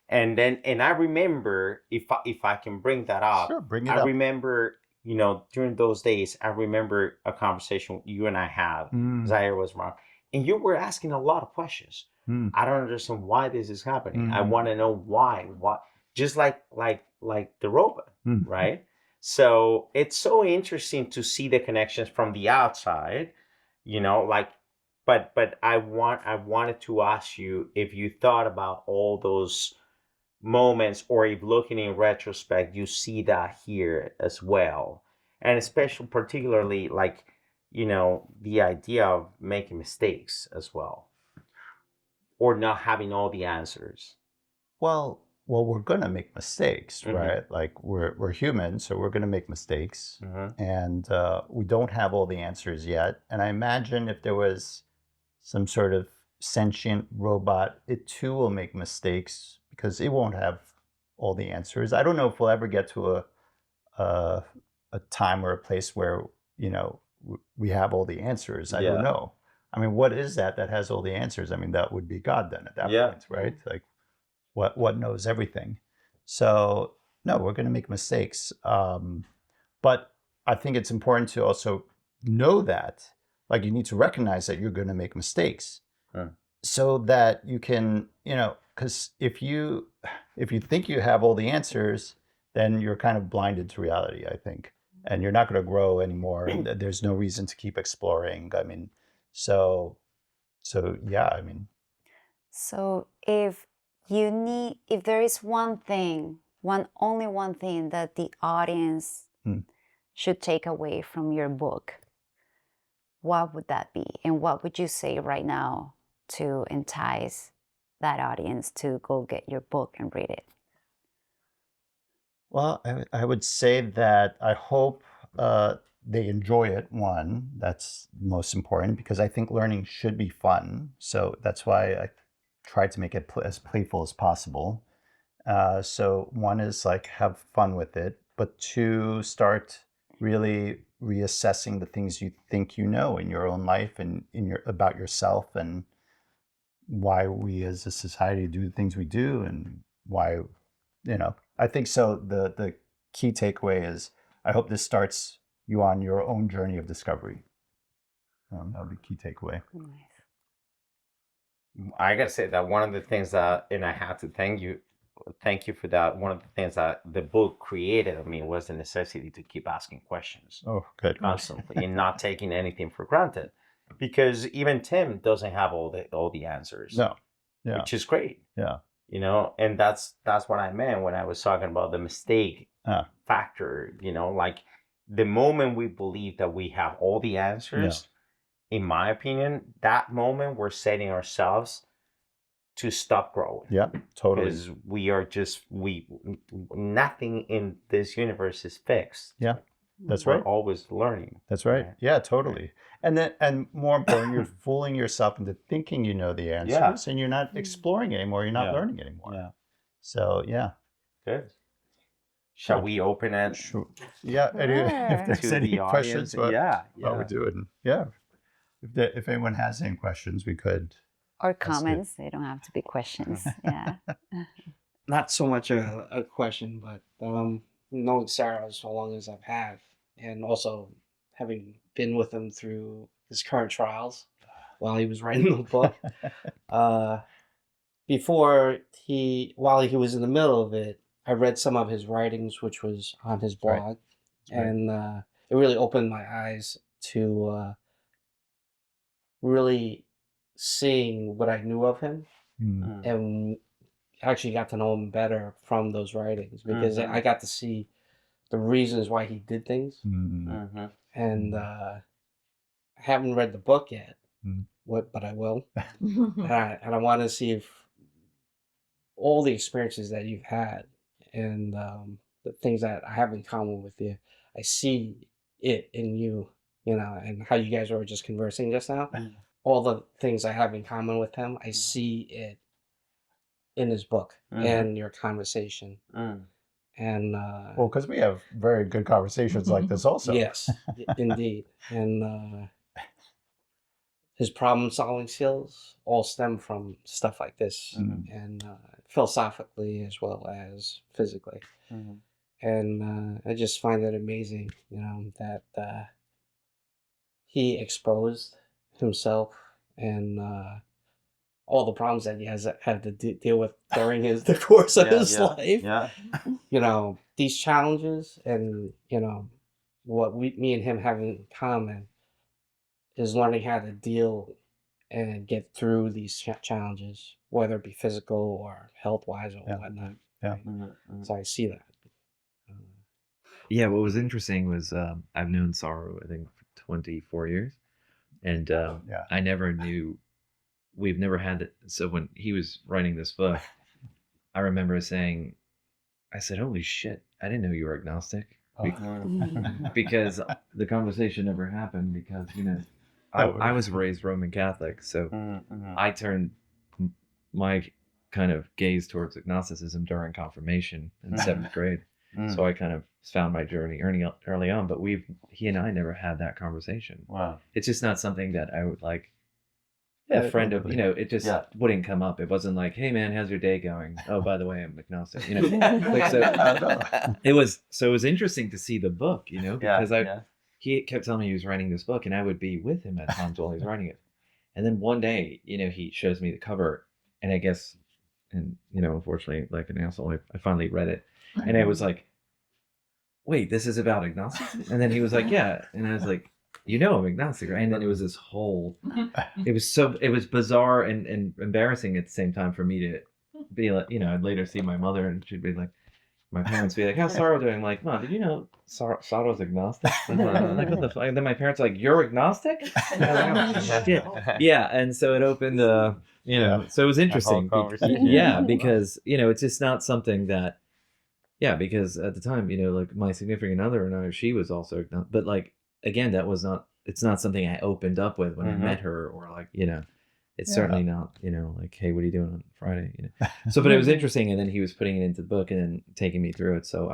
Speaker 1: And then I remember, if I can bring that up, I remember, during those days, I remember a conversation you and I had. Zair was wrong, and you were asking a lot of questions. I don't understand why this is happening. I want to know why. What? Just like the robot, right? So it's so interesting to see the connections from the outside, like. But I wanted to ask you if you thought about all those moments, or if looking in retrospect, you see that here as well, and especially particularly like, the idea of making mistakes as well, or not having all the answers.
Speaker 2: Well, we're gonna make mistakes, right? Like we're humans, so we're gonna make mistakes, and we don't have all the answers yet. And I imagine if there was some sort of sentient robot, it too will make mistakes because it won't have all the answers. I don't know if we'll ever get to a time or a place where we have all the answers. I don't know. I mean, what is that has all the answers? I mean, that would be God then at that point, right? Like, what knows everything? So no, we're going to make mistakes, but I think it's important to also know that. Like, you need to recognize that you're going to make mistakes, so that you can, because if you think you have all the answers, then you're kind of blinded to reality, I think, and you're not going to grow anymore. And there's no reason to keep exploring. I mean, so yeah, I mean.
Speaker 3: So if there is only one thing that the audience should take away from your book, what would that be? And what would you say right now to entice that audience to go get your book and read it?
Speaker 2: Well, I would say that I hope they enjoy it. One, that's most important, because I think learning should be fun. So that's why I try to make it as playful as possible. So one is like have fun with it, but two, start really reassessing the things you think you know in your own life and in your about yourself, and why we as a society do the things we do, and why, I think so. The key takeaway is, I hope this starts you on your own journey of discovery. That would be key takeaway.
Speaker 3: Nice.
Speaker 1: I gotta say that one of the things that, and I have to thank you for that. One of the things that the book created in me was the necessity to keep asking questions
Speaker 2: Oh, good.
Speaker 1: constantly and not taking anything for granted, because even Tim doesn't have all the answers.
Speaker 2: No. Yeah.
Speaker 1: Which is great.
Speaker 2: Yeah.
Speaker 1: And that's what I meant when I was talking about the mistake factor. Like the moment we believe that we have all the answers, in my opinion, that moment we're setting ourselves to stop growing.
Speaker 2: Yeah, totally.
Speaker 1: Because we are just nothing in this universe is fixed.
Speaker 2: Yeah, that's
Speaker 1: We're
Speaker 2: right.
Speaker 1: always learning.
Speaker 2: That's right. Yeah, totally. And more important, you're fooling yourself into thinking you know the answers, and you're not exploring anymore. You're not learning anymore.
Speaker 1: Yeah.
Speaker 2: So yeah.
Speaker 1: Good. Shall we open it?
Speaker 2: Sure. Yeah. If there's
Speaker 1: To
Speaker 2: any
Speaker 1: the
Speaker 2: questions,
Speaker 1: audience?
Speaker 2: what we're doing. Yeah. If anyone has any questions, we could.
Speaker 3: Or comments. They don't have to be questions. Yeah.
Speaker 4: Not so much a question, but knowing Saro as long as I've had, and also having been with him through his current trials while he was writing the book. While he was in the middle of it, I read some of his writings, which was on his blog, and it really opened my eyes to really seeing what I knew of him, and actually got to know him better from those writings, because I got to see the reasons why he did things. And I haven't read the book yet, but I will. and I want to see if all the experiences that you've had and the things that I have in common with you, I see it in you, and how you guys were just conversing just now. All the things I have in common with him, I see it in his book and your conversation. And
Speaker 2: well, because we have very good conversations like this also.
Speaker 4: Yes, indeed. And his problem-solving skills all stem from stuff like this, and philosophically as well as physically. And I just find it amazing, that he exposed himself and all the problems that he has had to deal with during the course of his life.
Speaker 1: Yeah.
Speaker 4: These challenges, and what me and him have in common is learning how to deal and get through these challenges, whether it be physical or health-wise or whatnot.
Speaker 2: Yeah.
Speaker 4: So I see that.
Speaker 5: Yeah, what was interesting was I've known Saro, I think, for 24 years. And I never knew, we've never had it. So when he was writing this book, I remember saying, I said, holy shit, I didn't know you were agnostic. Because the conversation never happened, because, I was raised Roman Catholic. So I turned my kind of gaze towards agnosticism during confirmation in 7th grade. So I kind of found my journey early on, but he and I never had that conversation.
Speaker 1: Wow.
Speaker 5: It's just not something that I would like. A friend of, it just wouldn't come up. It wasn't like, hey man, how's your day going? Oh, by the way, I'm agnostic. It was interesting to see the book, because he kept telling me he was writing this book, and I would be with him at times while he was writing it. And then one day, he shows me the cover, and I guess, and unfortunately, like an asshole, I finally read it. And I was like, wait, this is about agnosticism? And then he was like, yeah. And I was like, I'm agnostic, right? And then it was this whole, it was bizarre and embarrassing at the same time for me to be like, I'd later see my mother, and she'd be like, my parents be like, how's Saro doing? I'm like, Mom, did you know Saro's agnostic? I'm like, what the fuck? And then my parents are like, you're agnostic? And I was like, oh, shit. Yeah. And so it opened, so it was interesting. Yeah, because, it's just not something that, because at the time, like my significant other and I, she was also, but like, again, it's not something I opened up with when I met her, or like, It's certainly not, like, hey, what are you doing on Friday? So, but it was interesting, and then he was putting it into the book and then taking me through it. So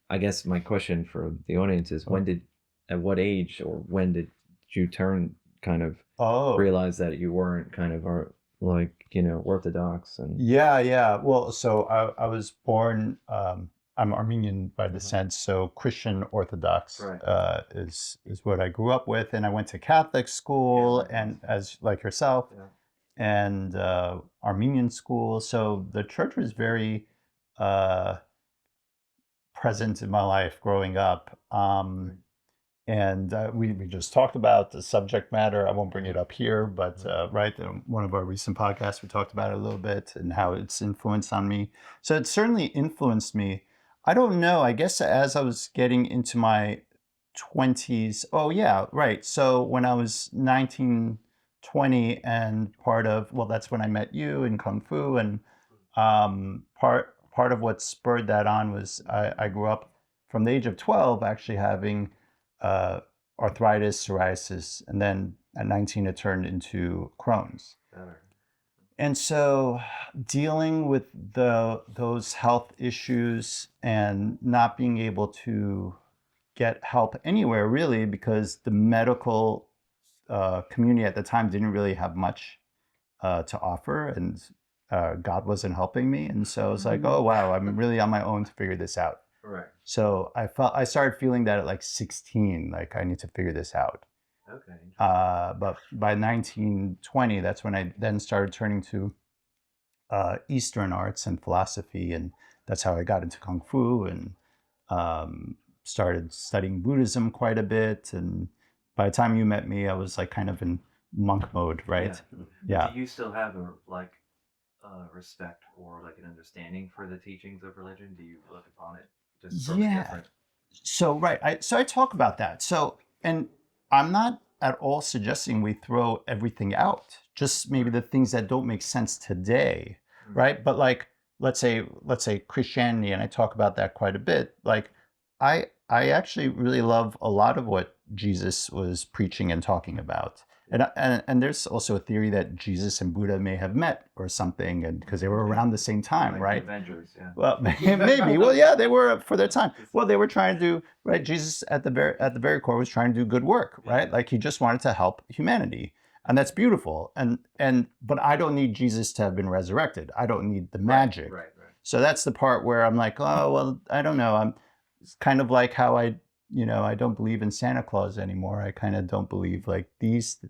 Speaker 5: I guess my question for the audience is, at what age or when did you kind of realize that you weren't kind of orthodox? And
Speaker 2: yeah. Well, so I was born. I'm Armenian by descent, so Christian Orthodox is what I grew up with, and I went to Catholic school, and as like yourself, and Armenian school. So the church was very present in my life growing up. And we just talked about the subject matter. I won't bring it up here, but in one of our recent podcasts, we talked about it a little bit and how it's influenced on me. So it certainly influenced me. I don't know. I guess as I was getting into my 20s. Oh, yeah, right. So when I was 19, 20, and that's when I met you in Kung Fu. And part of what spurred that on was I grew up from the age of 12 actually having arthritis, psoriasis, and then at 19 it turned into Crohn's. And so dealing with those health issues and not being able to get help anywhere really, because the medical community at the time didn't really have much to offer, and God wasn't helping me. And so I was like, oh wow, I'm really on my own to figure this out.
Speaker 5: Right.
Speaker 2: So I started feeling that at like 16, like I need to figure this out.
Speaker 5: Okay.
Speaker 2: But by 19, 20, that's when I then started turning to Eastern arts and philosophy, and that's how I got into Kung Fu and started studying Buddhism quite a bit. And by the time you met me, I was like kind of in monk mode, right? Yeah.
Speaker 5: Do you still have a respect or like an understanding for the teachings of religion? Do you look upon it just sort of different?
Speaker 2: So I talk about that. So, and I'm not at all suggesting we throw everything out, just maybe the things that don't make sense today, right? But like, let's say Christianity, and I talk about that quite a bit. Like, I actually really love a lot of what Jesus was preaching and talking about. And there's also a theory that Jesus and Buddha may have met or something, and because they were around the same time,
Speaker 5: like
Speaker 2: right?
Speaker 5: Avengers, yeah.
Speaker 2: Well, maybe. Well, yeah, they were for their time. Well, they were trying to do right. Jesus at the very core was trying to do good work, right? Like he just wanted to help humanity, and that's beautiful. But I don't need Jesus to have been resurrected. I don't need the magic.
Speaker 5: Right.
Speaker 2: So that's the part where I'm like, oh well, I don't know. It's kind of like how I don't believe in Santa Claus anymore. I kind of don't believe like these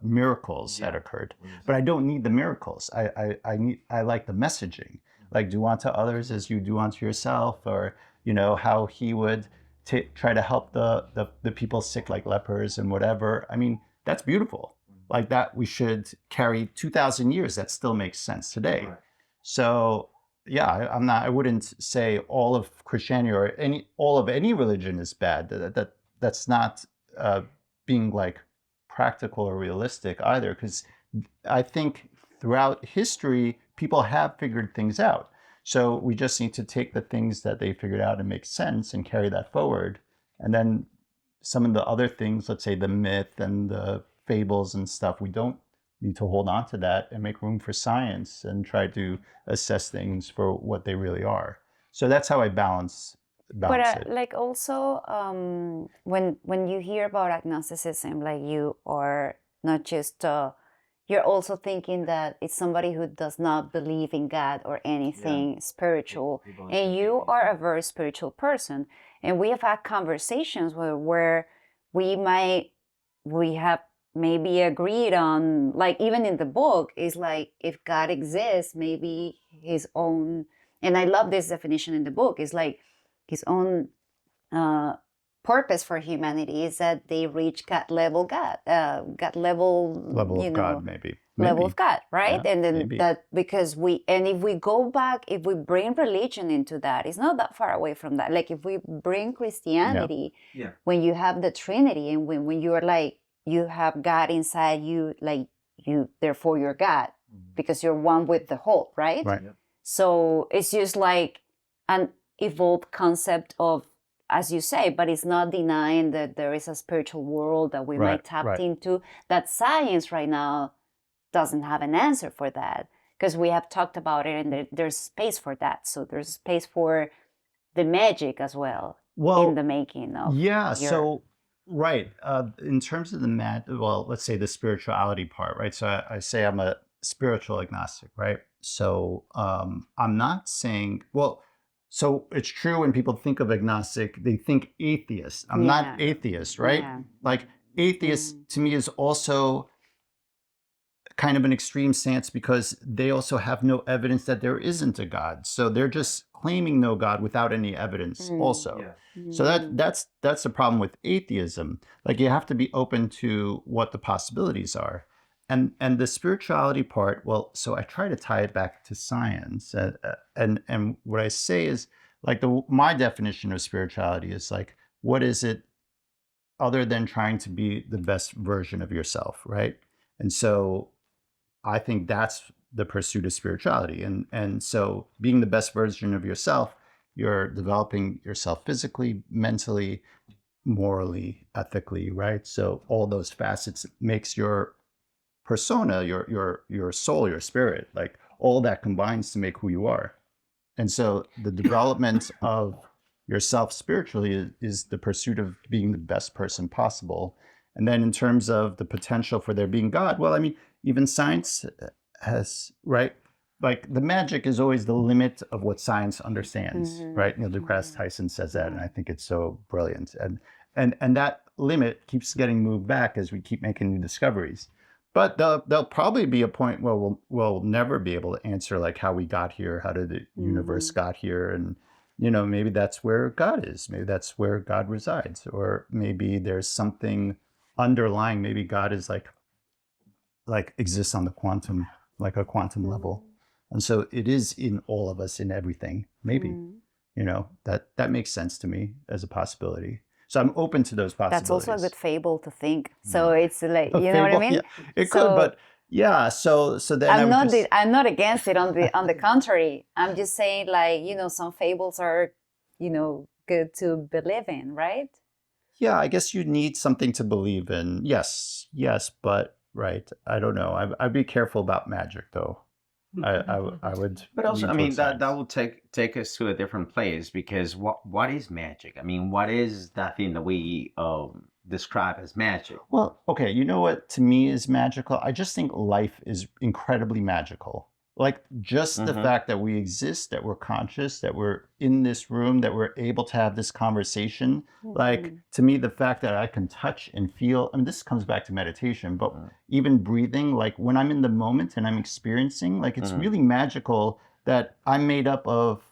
Speaker 2: miracles that occurred, but I don't need the miracles. I like the messaging, like do unto others as you do unto yourself, or how he would try to help the people sick like lepers and whatever. I mean, that's beautiful. Like that we should carry 2,000 years. That still makes sense today. Right. So yeah, I wouldn't say all of Christianity or all of any religion is bad. That's not being like practical or realistic either, because I think throughout history people have figured things out. So we just need to take the things that they figured out and make sense and carry that forward. And then some of the other things, let's say the myth and the fables and stuff, we don't need to hold on to that and make room for science and try to assess things for what they really are. So that's how I balance it.
Speaker 3: Like also when you hear about agnosticism, like you are not just you're also thinking that it's somebody who does not believe in God or anything spiritual, and you are a very spiritual person. And we have had conversations where we have maybe agreed on, like even in the book, is like if God exists, maybe his own, and I love this definition in the book, is like his own purpose for humanity is that they reach God level of God,
Speaker 2: maybe.
Speaker 3: Level of God, right?
Speaker 2: Yeah,
Speaker 3: and then
Speaker 2: maybe.
Speaker 3: that because if we go back, if we bring religion into that, it's not that far away from that. Like if we bring Christianity, when you have the Trinity, and when you are like, you have God inside you, like you, therefore you're God, because you're one with the whole, right?
Speaker 2: Right.
Speaker 3: So it's just like an evolved concept of, as you say, but it's not denying that there is a spiritual world that we might tap into, that science right now doesn't have an answer for that, because we have talked about it, and there's space for that. So there's space for the magic as well, in the making of
Speaker 2: so right, in terms of let's say the spirituality part, right? So I say I'm a spiritual agnostic, right? So I'm not saying, so it's true when people think of agnostic, they think atheist. I'm not atheist, right? Like atheist to me is also kind of an extreme stance, because they also have no evidence that there isn't a God. So they're just claiming no God without any evidence also. Yeah. So that's the problem with atheism. Like, you have to be open to what the possibilities are. And the spirituality part, so I try to tie it back to science. And what I say is, like, my definition of spirituality is like, what is it other than trying to be the best version of yourself, right? And so I think that's the pursuit of spirituality. And so being the best version of yourself, you're developing yourself physically, mentally, morally, ethically, right? So all those facets makes your persona, your soul, your spirit, like all that combines to make who you are. And so the development of yourself spiritually is the pursuit of being the best person possible. And then in terms of the potential for there being God, well, I mean, even science has, right? Like, the magic is always the limit of what science understands, right? Neil deGrasse Tyson says that, and I think it's so brilliant. And that limit keeps getting moved back as we keep making new discoveries. But there'll probably be a point where we'll never be able to answer, like, how we got here, how did the universe got here, and maybe that's where God is. Maybe that's where God resides, or maybe there's something underlying. Maybe God is like exists on the quantum, like a quantum level. And so it is in all of us, in everything. Maybe, that makes sense to me as a possibility. So I'm open to those possibilities.
Speaker 3: That's also a good fable to think. So it's like, you know what I mean?
Speaker 2: Yeah, it could, but yeah. So then
Speaker 3: I'm not against it. On the contrary, I'm just saying, like, some fables are, good to believe in, right?
Speaker 2: Yeah, I guess you need something to believe in. Yes, but right. I don't know. I'd be careful about magic, though. I would.
Speaker 1: But also, I mean, that will take us to a different place, because what is magic? I mean, what is that thing that we describe as magic?
Speaker 2: Well, okay, you know what to me is magical? I just think life is incredibly magical. Like, just the fact that we exist, that we're conscious, that we're in this room, that we're able to have this conversation. Like, to me, the fact that I can touch and feel, I mean, this comes back to meditation, but even breathing, like when I'm in the moment and I'm experiencing, like, it's really magical that I'm made up of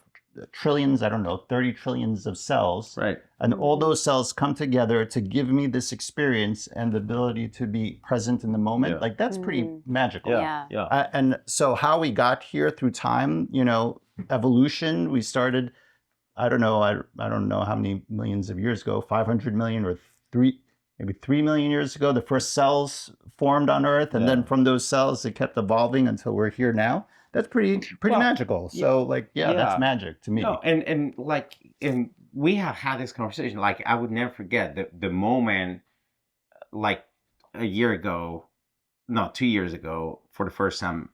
Speaker 2: trillions, 30 trillions of cells. Right. And all those cells come together to give me this experience and the ability to be present in the moment. Yeah. Like, that's pretty magical.
Speaker 3: Yeah.
Speaker 2: And so how we got here through time, evolution, we started, I don't know how many millions of years ago, 500 million or maybe 3 million years ago, the first cells formed on Earth. And then from those cells, it kept evolving until we're here now. That's pretty magical. So, like, that's magic to me.
Speaker 1: No, and we have had this conversation. Like, I would never forget the moment, like, 2 years ago, for the first time,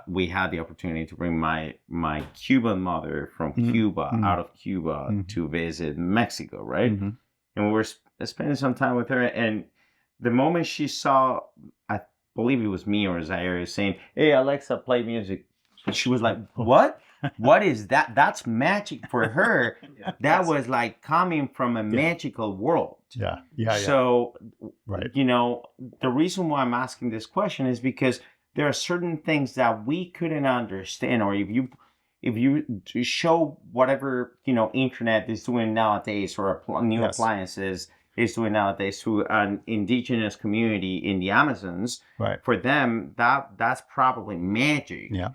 Speaker 1: we had the opportunity to bring my Cuban mother from Cuba, out of Cuba, to visit Mexico, right? And we were spending some time with her, and the moment she saw, I believe it was me or Zair, saying, "Hey, Alexa, play music," and she was like, "What? What is that?" That's magic for her. That was like coming from a magical world.
Speaker 2: Yeah.
Speaker 1: So,
Speaker 2: right.
Speaker 1: The reason why I'm asking this question is because there are certain things that we couldn't understand, or if you show whatever internet is doing nowadays, or new appliances is doing nowadays to an indigenous community in the Amazons,
Speaker 2: right?
Speaker 1: For them, that's probably magic.
Speaker 2: Yeah.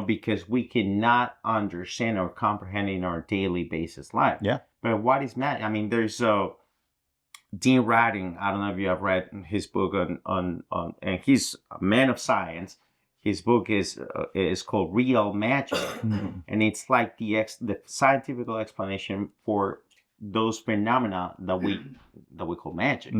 Speaker 1: Because we cannot understand or comprehend in our daily basis life. Yeah. But what is magic? I mean, there's Dean Radin. I don't know if you have read his book on and he's a man of science. His book is called Real Magic, and it's like the scientific explanation for those phenomena that we call magic.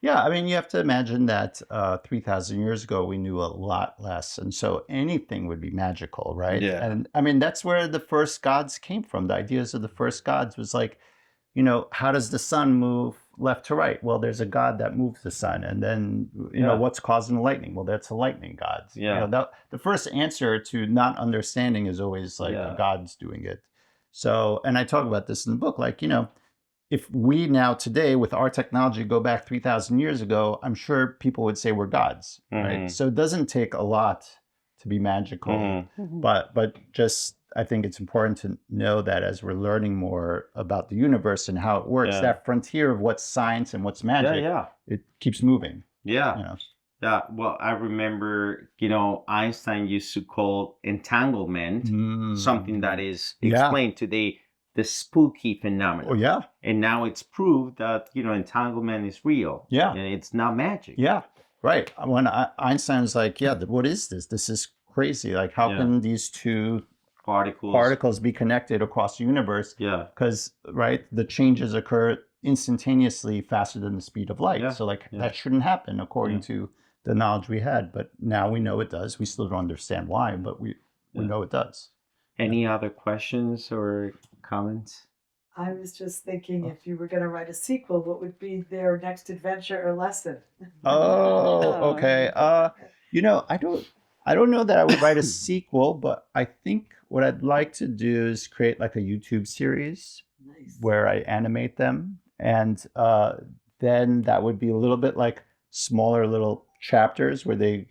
Speaker 2: Yeah, I mean, you have to imagine that 3,000 years ago, we knew a lot less. And so anything would be magical, right?
Speaker 1: Yeah.
Speaker 2: And I mean, that's where the first gods came from. The ideas of the first gods was like, you know, how does the sun move left to right? Well, there's a god that moves the sun. And then, you know, what's causing the lightning? Well, that's the lightning gods.
Speaker 1: Yeah.
Speaker 2: You know, the first answer to not understanding is always like the gods doing it. So, and I talk about this in the book, like, you know, if we now today with our technology go back 3,000 years ago, I'm sure people would say we're gods, right? So it doesn't take a lot to be magical, but just I think it's important to know that as we're learning more about the universe and how it works, that frontier of what's science and what's magic, it keeps moving.
Speaker 1: Yeah.
Speaker 2: You know?
Speaker 1: Yeah. Well, I remember, you know, Einstein used to call entanglement something that is explained today the spooky phenomenon.
Speaker 2: Oh, yeah.
Speaker 1: And now it's proved that, you know, entanglement is real.
Speaker 2: Yeah.
Speaker 1: And it's not magic.
Speaker 2: Yeah. Right. When Einstein's like, what is this? This is crazy. Like, how can these two particles be connected across the universe?
Speaker 1: Yeah.
Speaker 2: Because, right, the changes occur instantaneously faster than the speed of light. So, like, that shouldn't happen according to the knowledge we had. But now we know it does. We still don't understand why, but we know it does.
Speaker 1: Any other questions or comments?
Speaker 6: I was just thinking, if you were going to write a sequel, what would be their next adventure or lesson?
Speaker 2: Oh, okay. You know, I don't know that I would write a sequel, but I think what I'd like to do is create like a YouTube series where I animate them, and then that would be a little bit like smaller little chapters where they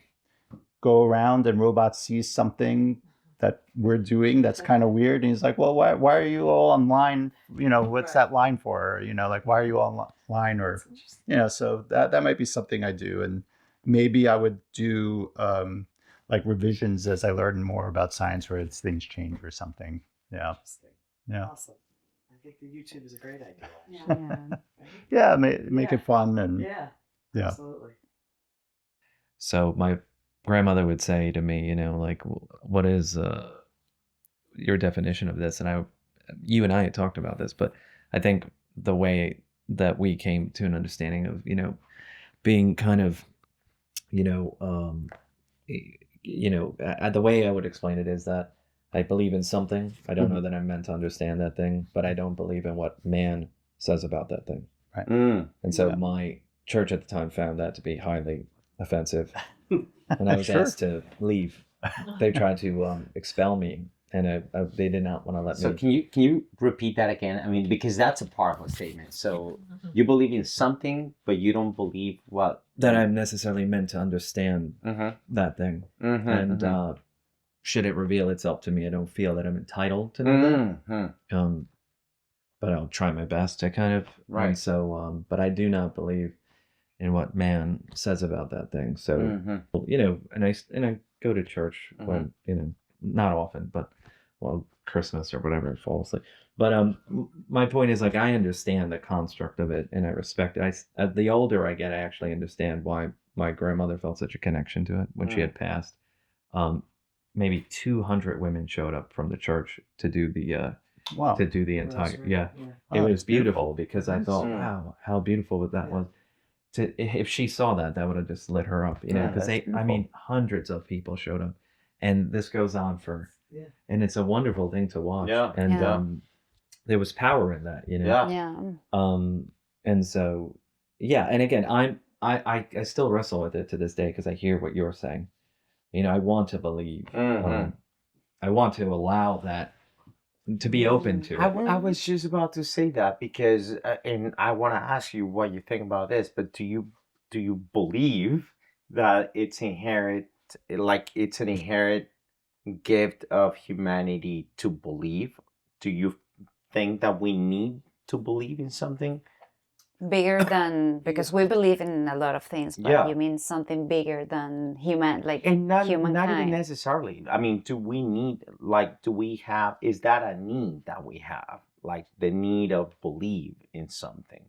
Speaker 2: go around and robots see something that we're doing that's kind of weird, and he's like, well, why are you all online, you know, what's that line for, you know, like, why are you online, or you know, so that might be something I do. And maybe I would do like revisions as I learn more about science, where it's things change or something. Yeah.
Speaker 6: Awesome. I think the YouTube is a great idea.
Speaker 2: Make it fun. And
Speaker 6: absolutely.
Speaker 5: So my grandmother would say to me, you know, like, what is your definition of this? And you and I had talked about this, but I think the way that we came to an understanding of, you know, being kind of, the way I would explain it is that I believe in something. I don't know that I'm meant to understand that thing, but I don't believe in what man says about that thing.
Speaker 2: Right.
Speaker 5: And so my church at the time found that to be highly offensive. When I was asked to leave, they tried to expel me, and they did not want to let me.
Speaker 1: So can you repeat that again? I mean, because that's a powerful statement. So you believe in something, but you don't believe what
Speaker 5: that I'm necessarily meant to understand that thing. And should it reveal itself to me, I don't feel that I'm entitled to know that. But I'll try my best to kind of.
Speaker 1: Right.
Speaker 5: And so, but I do not believe in what man says about that thing. So, you know, and I go to church when, you know, not often, but Christmas or whatever, I fall asleep. But my point is, like, I understand the construct of it and I respect it. The older I get, I actually understand why my grandmother felt such a connection to it when she had passed. Maybe 200 women showed up from the church to do the entire, it was beautiful because I thought, wow, how beautiful that was. If she saw that would have just lit her up, you know, because hundreds of people showed up, and this goes on and it's a wonderful thing to watch. And there was power in that, you know. And so, and again, I still wrestle with it to this day because I hear what you're saying. You know, I want to believe. I want to allow that to be open to.
Speaker 1: I was just about to say that because, and I want to ask you what you think about this. But do you believe that it's inherent, like it's an inherent gift of humanity to believe? Do you think that we need to believe in something
Speaker 3: bigger than, because we believe in a lot of things, but you mean something bigger than human, like humankind?
Speaker 1: Not even necessarily. I mean, is that a need that we have, like the need of believe in something?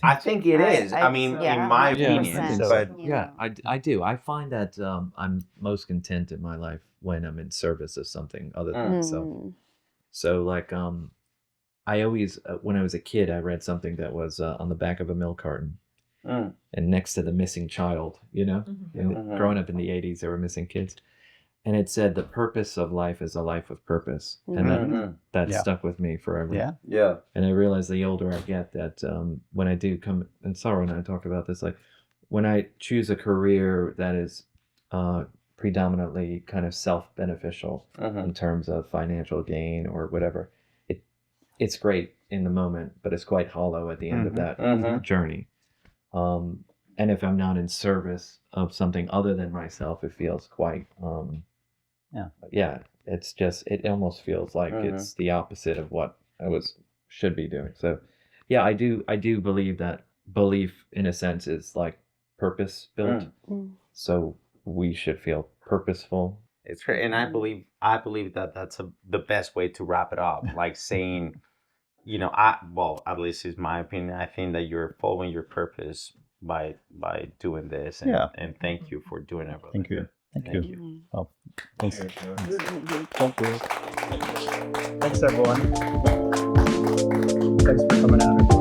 Speaker 1: I think it is. I mean, in my opinion, but
Speaker 5: I do. I find that I'm most content in my life when I'm in service of something other than myself. So, like, I always, when I was a kid, I read something that was on the back of a milk carton,
Speaker 1: Mm.
Speaker 5: and next to the missing child, you know, and growing up in the 80s, there were missing kids. And it said the purpose of life is a life of purpose. And that stuck with me forever.
Speaker 2: Yeah.
Speaker 1: Yeah.
Speaker 5: And I realize the older I get that when I do come, and Saro and I talk about this, like when I choose a career that is predominantly kind of self-beneficial in terms of financial gain or whatever, it's great in the moment, but it's quite hollow at the end of that journey. And if I'm not in service of something other than myself, it feels quite, it's just, it almost feels like it's the opposite of what I should be doing. So yeah, I do believe that belief in a sense is like purpose built. So we should feel purposeful.
Speaker 1: It's great. And I believe that that's the best way to wrap it up. Like saying, at least is my opinion. I think that you're following your purpose by doing this. And thank you for doing everything.
Speaker 2: Thank you. Oh, thanks.
Speaker 4: Thank you.
Speaker 2: Thanks, everyone. Thanks for coming out.